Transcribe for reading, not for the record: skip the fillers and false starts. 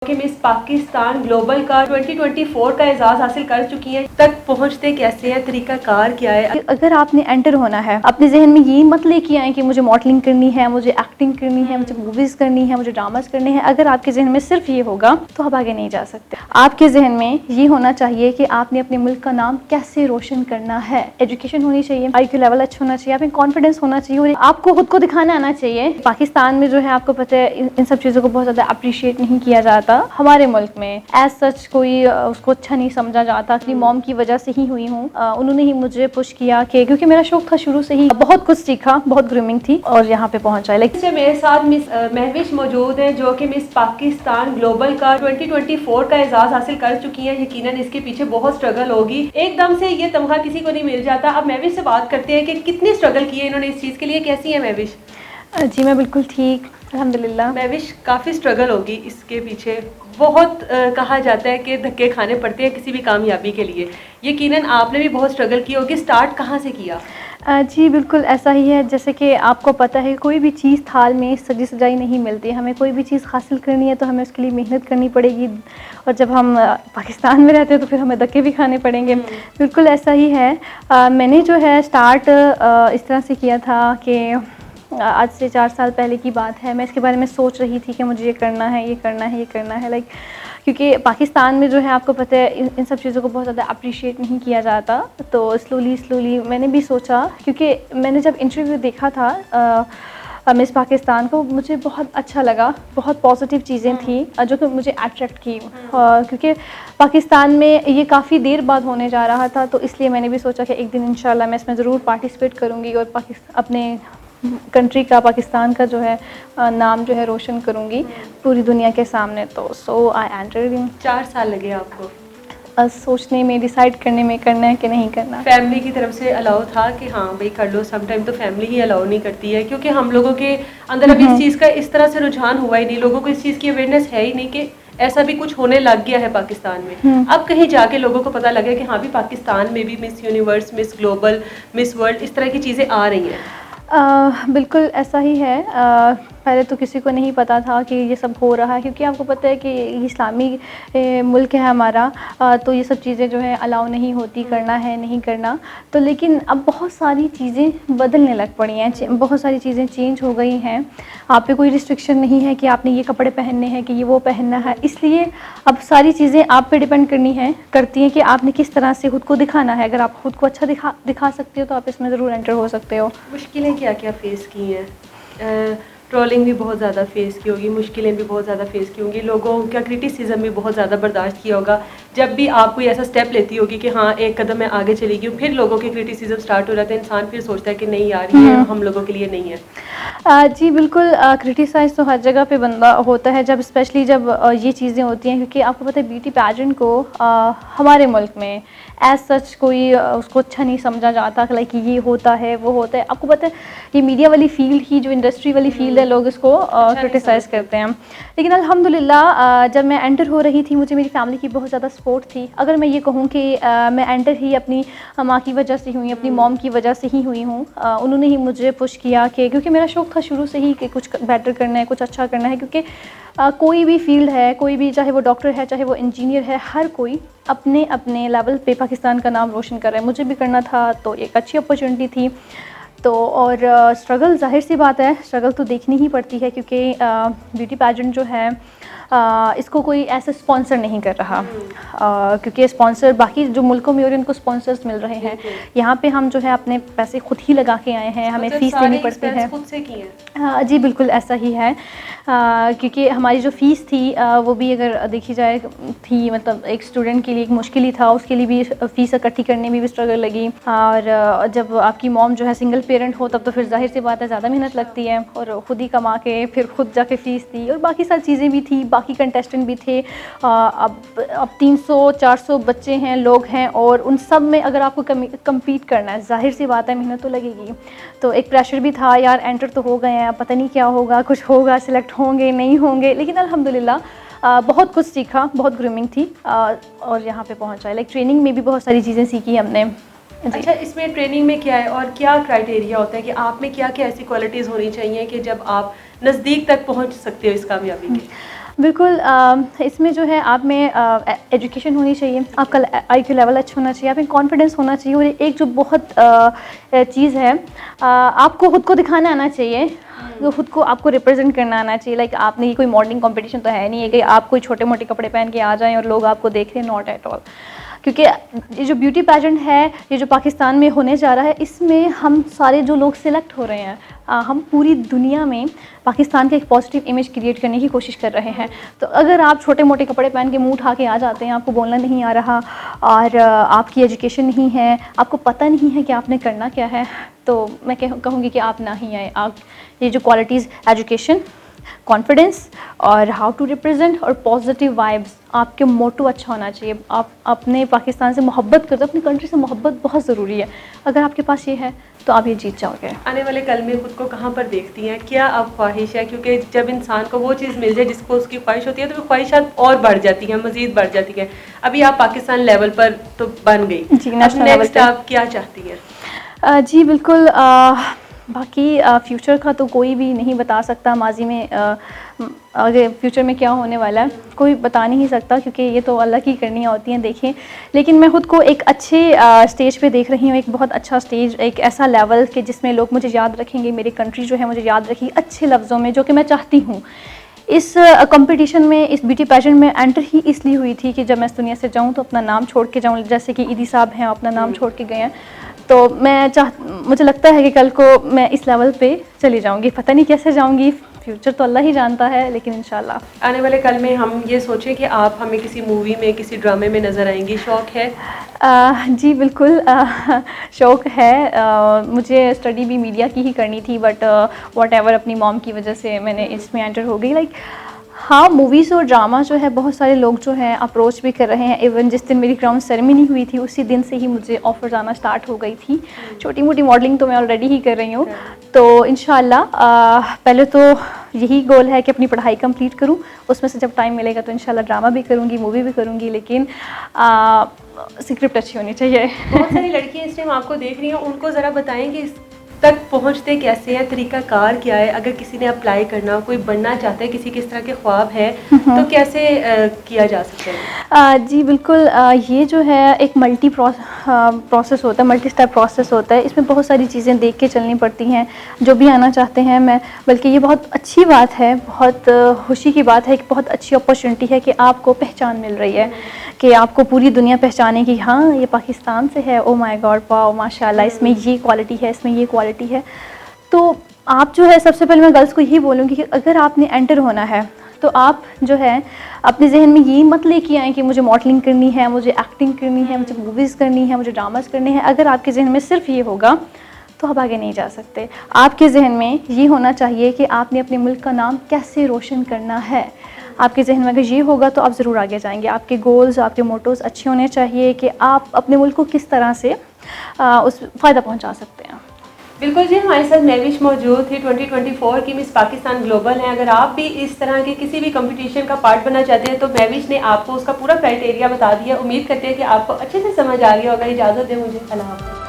कि miss Pakistan global का 2024 का एजाज़ हासिल कर चुकी हैं। तक पहुंचते कैसे हैं, तरीका कार क्या है? अगर आपने एंटर होना है, अपने जहन में ये मत लेके आए कि मुझे मॉडलिंग करनी है, मुझे एक्टिंग करनी है, मुझे मूवीज़ करनी है, मुझे ड्रामास करने हैं। अगर आपके जहन में सिर्फ ये होगा तो आप आगे नहीं जा सकते। आपके जहन में ये होना चाहिए कि आपने अपने मुल्क का नाम कैसे रोशन करना है। एजुकेशन होनी चाहिए, IQ लेवल अच्छा होना चाहिए, आप में कॉन्फिडेंस होना चाहिए और आपको खुद को दिखाना आना चाहिए। पाकिस्तान में जो है आपको पता है इन सब चीज़ों को बहुत ज़्यादा अप्रिशिएट नहीं किया जाता। हमारे मुल्क में एज सच कोई उसको अच्छा नहीं समझा जाता। अपनी मॉम की वजह से ही हुई हूँ, उन्होंने ही मुझे पुश किया कि क्योंकि मेरा शौक था शुरू से ही, बहुत कुछ सीखा, बहुत ग्रूमिंग थी और यहाँ पे पहुँचा। लेकिन मेरे साथ मिस महविश मौजूद हैं जो कि मिस पाकिस्तान ग्लोबल का 2024 का एजाज़ हासिल कर चुकी हैं। यकीनन इसके पीछे बहुत स्ट्रगल होगी, एकदम से ये तमगा किसी को नहीं मिल जाता। अब महविश से बात करते हैं कि कितने स्ट्रगल किए इन्होंने इस चीज़ के लिए। कैसी है महविश? जी मैं बिल्कुल ठीक, अल्हम्दुलिल्लाह। महविश काफ़ी स्ट्रगल होगी इसके पीछे, बहुत कहा जाता है कि धक्के खाने पड़ते हैं किसी भी कामयाबी के लिए। यकीनन आपने भी बहुत स्ट्रगल की होगी। स्टार्ट कहाँ से किया? जी बिल्कुल ऐसा ही है। जैसे कि आपको पता है कोई भी चीज़ थाल में सजी सजाई नहीं मिलती। हमें कोई भी चीज़ हासिल करनी है तो हमें उसके लिए मेहनत करनी पड़ेगी और जब हम पाकिस्तान में रहते हैं तो फिर हमें धक्के भी खाने पड़ेंगे। बिल्कुल ऐसा ही है। मैंने जो है स्टार्ट इस तरह से किया था कि आज से 4 साल पहले की बात है। मैं इसके बारे में सोच रही थी कि मुझे ये करना है, ये करना है, ये करना है। लाइक क्योंकि पाकिस्तान में जो है आपको पता है इन सब चीज़ों को बहुत ज़्यादा अप्रिशिएट नहीं किया जाता। तो स्लोली मैंने भी सोचा, क्योंकि मैंने जब इंटरव्यू देखा था मिस पाकिस्तान को, मुझे बहुत अच्छा लगा। बहुत पॉजिटिव चीज़ें थी जो कि मुझे अट्रैक्ट की, क्योंकि पाकिस्तान में ये काफ़ी देर बाद होने जा रहा था। तो इसलिए मैंने भी सोचा कि एक दिन इंशाल्लाह मैं इसमें ज़रूर पार्टिसिपेट करूँगी और अपने कंट्री का, पाकिस्तान का जो है नाम जो है रोशन करूँगी पूरी दुनिया के सामने। तो सो आई एंटर्ड इन। 4 साल लगे आपको सोचने में, डिसाइड करने में, करना है कि नहीं करना। फैमिली की तरफ से अलाउ था कि हाँ भाई कर लो? सम टाइम तो फैमिली ही अलाउ नहीं करती है, क्योंकि हम लोगों के अंदर अभी इस चीज़ का इस तरह से रुझान हुआ ही नहीं। लोगों को इस चीज़ की अवेयरनेस है ही नहीं कि ऐसा भी कुछ होने लग गया है पाकिस्तान में। अब कहीं जाके लोगों को पता लगे कि हाँ भी पाकिस्तान में भी miss universe, miss global, miss world इस तरह की चीज़ें आ रही हैं। बिल्कुल ऐसा ही है। पहले तो किसी को नहीं पता था कि ये सब हो रहा है, क्योंकि आपको पता है कि इस्लामी मुल्क है हमारा। तो ये सब चीज़ें जो है अलाउ नहीं होती, करना है नहीं करना। तो लेकिन अब बहुत सारी चीज़ें बदलने लग पड़ी हैं, बहुत सारी चीज़ें चेंज हो गई हैं। आप पे कोई रिस्ट्रिक्शन नहीं है कि आपने ये कपड़े पहनने हैं, कि ये वो पहनना है। इसलिए अब सारी चीज़ें आप पे डिपेंड करती हैं कि आपने किस तरह से खुद को दिखाना है। अगर आप खुद को अच्छा दिखा सकते हो तो आप इसमें ज़रूर एंटर हो सकते हो। मुश्किलें क्या क्या फेस की हैं? ट्रोलिंग भी बहुत ज़्यादा फेस की होगी, मुश्किलें भी बहुत ज़्यादा फेस की होंगी, लोगों का क्रिटिसिज्म भी बहुत ज़्यादा बर्दाश्त किया होगा। जब भी आप कोई ऐसा स्टेप लेती होगी कि हाँ एक कदम मैं आगे चली गई हूँ, फिर लोगों के क्रिटिसिज्म स्टार्ट हो जाते हैं, इंसान फिर सोचता है कि नहीं यार ये हम लोगों के लिए नहीं है। जी बिल्कुल। क्रिटिसाइज़ तो हर जगह पे बंदा होता है, जब स्पेशली जब ये चीज़ें होती हैं, क्योंकि आपको पता है ब्यूटी पैजेंट को हमारे मुल्क में एज सच कोई उसको अच्छा नहीं समझा जाता। लाइक ये होता है, वो होता है। आपको पता है ये मीडिया वाली फील्ड ही, जो इंडस्ट्री वाली फील्ड है, लोग इसको क्रिटिसाइज़ करते हैं। लेकिन अल्हम्दुलिल्लाह जब मैं एंटर हो रही थी, मुझे मेरी फैमिली की बहुत ज़्यादा सपोर्ट थी। अगर मैं ये कहूँ कि मैं एंटर ही अपनी माँ की वजह से हुई, अपनी मॉम की वजह से ही हुई हूँ। उन्होंने ही मुझे पुश किया कि क्योंकि मेरा शौक था शुरू से ही कि कुछ बेटर करना है, कुछ अच्छा करना है। क्योंकि कोई भी फील्ड है, कोई भी, चाहे वो डॉक्टर है, चाहे वो इंजीनियर है, हर कोई अपने अपने लेवल पे पाकिस्तान का नाम रोशन कर रहा है। मुझे भी करना था, तो एक अच्छी अपॉर्चुनिटी थी। तो और स्ट्रगल, जाहिर सी बात है स्ट्रगल तो देखनी ही पड़ती है, क्योंकि ब्यूटी पैजेंट जो है इसको कोई ऐसे स्पॉन्सर नहीं कर रहा। क्योंकि स्पॉन्सर बाकी जो मुल्कों में और उनको स्पॉन्सर्स मिल रहे हैं, यहाँ पे हम जो है अपने पैसे खुद ही लगा के आए हैं, हमें फ़ीस देनी पड़ती है। खुद से की है? जी बिल्कुल ऐसा ही है। क्योंकि हमारी जो फ़ीस थी वो भी अगर देखी जाए थी, मतलब एक स्टूडेंट के लिए एक मुश्किल ही था, उसके लिए भी फ़ीस इकट्ठी करने में भी स्ट्रगल लगी। और जब आपकी मॉम जो है सिंगल पेरेंट हो तब तो फिर जाहिर सी बात है ज़्यादा मेहनत लगती है, और ख़ुद ही कमा के फिर खुद जाके फ़ीस दी, और बाकी सारी चीज़ें भी थी, बाकी कंटेस्टेंट भी थे। अब 300-400 बच्चे हैं, लोग हैं, और उन सब में अगर आपको कम्पीट करना है, जाहिर सी बात है मेहनत तो लगेगी। तो एक प्रेशर भी था यार, एंटर तो हो गए हैं, पता नहीं क्या होगा, कुछ होगा, सिलेक्ट होंगे नहीं होंगे। लेकिन अल्हम्दुलिल्लाह बहुत कुछ सीखा, बहुत ग्रूमिंग थी और यहाँ पे पहुँचा। लाइक ट्रेनिंग में भी बहुत सारी चीज़ें सीखी हमने। अच्छा, इसमें ट्रेनिंग में क्या है और क्या क्राइटेरिया होता है कि आप में क्या क्या ऐसी क्वालिटीज़ होनी चाहिए कि जब आप नज़दीक तक पहुँच सकते हो इस कामयाबी के? बिल्कुल इसमें जो है आप में एजुकेशन होनी चाहिए, आपका आईक्यू लेवल अच्छा होना चाहिए, आप में कॉन्फिडेंस होना चाहिए, और एक जो बहुत चीज़ है, आपको खुद को दिखाना आना चाहिए, तो खुद को आपको रिप्रेजेंट करना आना चाहिए। लाइक आपने ये कोई मॉडलिंग कंपटीशन तो है नहीं है कि आप कोई छोटे मोटे कपड़े पहन के आ जाएं और लोग आपको देख रहे हैं, नॉट एट ऑल। क्योंकि ये जो ब्यूटी पैजेंट है, ये जो पाकिस्तान में होने जा रहा है, इसमें हम सारे जो लोग सिलेक्ट हो रहे हैं, हम पूरी दुनिया में पाकिस्तान का एक पॉजिटिव इमेज क्रिएट करने की कोशिश कर रहे हैं। तो अगर आप छोटे मोटे कपड़े पहन के मुंह उठा के आ जाते हैं, आपको बोलना नहीं आ रहा और आपकी एजुकेशन नहीं है, आपको पता नहीं है कि आपने करना क्या है, तो मैं कहूँगी कि आप ना ही आए। आप ये जो क्वालिटीज़, एजुकेशन, कॉन्फिडेंस और हाउ टू रिप्रेजेंट और पॉजिटिव वाइब्स, आपके मोटो अच्छा होना चाहिए। आप अपने पाकिस्तान से मोहब्बत करते हो, अपनी कंट्री से मोहब्बत बहुत ज़रूरी है। अगर आपके पास ये है तो आप ये जीत जाओगे। आने वाले कल में खुद को कहाँ पर देखती हैं, क्या अब ख्वाहिश है? क्योंकि जब इंसान को वो चीज़ मिल जाए जिसको उसकी ख्वाहिश होती है, तो वो ख्वाहिशात और बढ़ जाती हैं, मज़ीद बढ़ जाती हैं। अभी आप पाकिस्तान लेवल पर तो बन गई जी, नेशनल लेवल पे आप क्या चाहती हैं? जी बिल्कुल, बाकी फ्यूचर का तो कोई भी नहीं बता सकता। माजी में आगे फ्यूचर में क्या होने वाला है कोई बता नहीं सकता, क्योंकि ये तो अल्लाह की करनियाँ होती हैं, देखें। लेकिन मैं ख़ुद को एक अच्छे स्टेज पे देख रही हूँ, एक बहुत अच्छा स्टेज, एक ऐसा लेवल कि जिसमें लोग मुझे याद रखेंगे, मेरी कंट्री जो है मुझे याद रखेगी अच्छे लफ्ज़ों में, जो कि मैं चाहती हूँ। इस कंपटीशन में, इस ब्यूटी पैजेंट में एंटर ही इसलिए हुई थी कि जब मैं इस दुनिया से जाऊँ तो अपना नाम छोड़ के जाऊँ, जैसे कि ईदी साहब हैं अपना नाम छोड़ के गए हैं। तो मुझे लगता है कि कल को मैं इस लेवल पे चली जाऊंगी। पता नहीं कैसे जाऊंगी, फ्यूचर तो अल्लाह ही जानता है, लेकिन इंशाल्लाह आने वाले कल में हम ये सोचें कि आप हमें किसी मूवी में, किसी ड्रामे में नज़र आएंगी। शौक़ है? जी बिल्कुल, शौक़ है। मुझे स्टडी भी मीडिया की ही करनी थी, बट व्हाटएवर अपनी मॉम की वजह से मैंने इसमें एंटर हो गई। लाइक हाँ, मूवीज़ और ड्रामा जो है बहुत सारे लोग जो हैं अप्रोच भी कर रहे हैं। इवन जिस दिन मेरी क्राउन सेरेमनी हुई थी उसी दिन से ही मुझे ऑफ़र्स आना स्टार्ट हो गई थी। छोटी मोटी मॉडलिंग तो मैं ऑलरेडी ही कर रही हूँ। तो इंशाल्लाह पहले तो यही गोल है कि अपनी पढ़ाई कंप्लीट करूँ, उसमें से जब टाइम मिलेगा तो इंशाल्लाह ड्रामा भी करूँगी, मूवी भी करूँगी, लेकिन स्क्रिप्ट अच्छी होनी चाहिए। बहुत सारी लड़कियाँ इस टाइम आपको देख रही हैं, उनको ज़रा बताएँगे तक पहुंचते कैसे हैं, तरीका कार क्या है? अगर किसी ने अप्लाई करना, कोई बनना चाहता है, किसी किस तरह के ख्वाब है, तो कैसे किया जा सकता है? जी बिल्कुल, ये जो है एक प्रोसेस होता है, मल्टी स्टेप प्रोसेस होता है। इसमें बहुत सारी चीज़ें देख के चलनी पड़ती हैं। जो भी आना चाहते हैं, मैं बल्कि ये बहुत अच्छी बात है, बहुत खुशी की बात है, एक बहुत अच्छी अपॉर्चुनिटी है कि आपको पहचान मिल रही है, कि आपको पूरी दुनिया पहचाने कि हाँ ये पाकिस्तान से है, ओ माय गॉड, वाओ माशाल्लाह, इसमें ये क्वालिटी है, इसमें ये क्वालिटी है। तो आप जो है, सबसे पहले मैं गर्ल्स को यही बोलूँगी कि अगर आपने एंटर होना है तो आप जो है अपने जहन में ये मत लेके आएँ कि मुझे मॉडलिंग करनी है, मुझे एक्टिंग करनी है, मुझे मूवीज़ करनी है, मुझे ड्रामास करने हैं। अगर आपके जहन में सिर्फ ये होगा तो आप आगे नहीं जा सकते। आपके जहन में ये होना चाहिए कि आपने अपने मुल्क का नाम कैसे रोशन करना है। आपके जहन में अगर ये होगा तो आप ज़रूर आगे जाएंगे। आपके गोल्स, आपके मोटोज़ अच्छे होने चाहिए कि आप अपने मुल्क को किस तरह से उस फ़ायदा पहुंचा सकते हैं। बिल्कुल जी, हमारे साथ महविश मौजूद थी, 2024 की मिस पाकिस्तान ग्लोबल हैं। अगर आप भी इस तरह के किसी भी कंपटीशन का पार्ट बनना चाहते हैं तो महविश ने आपको उसका पूरा क्राइटेरिया बता दिया। उम्मीद करते हैं कि आपको अच्छे से समझ आ गया होगा। इजाज़त दें मुझे, अल्लाह हाफ़िज़।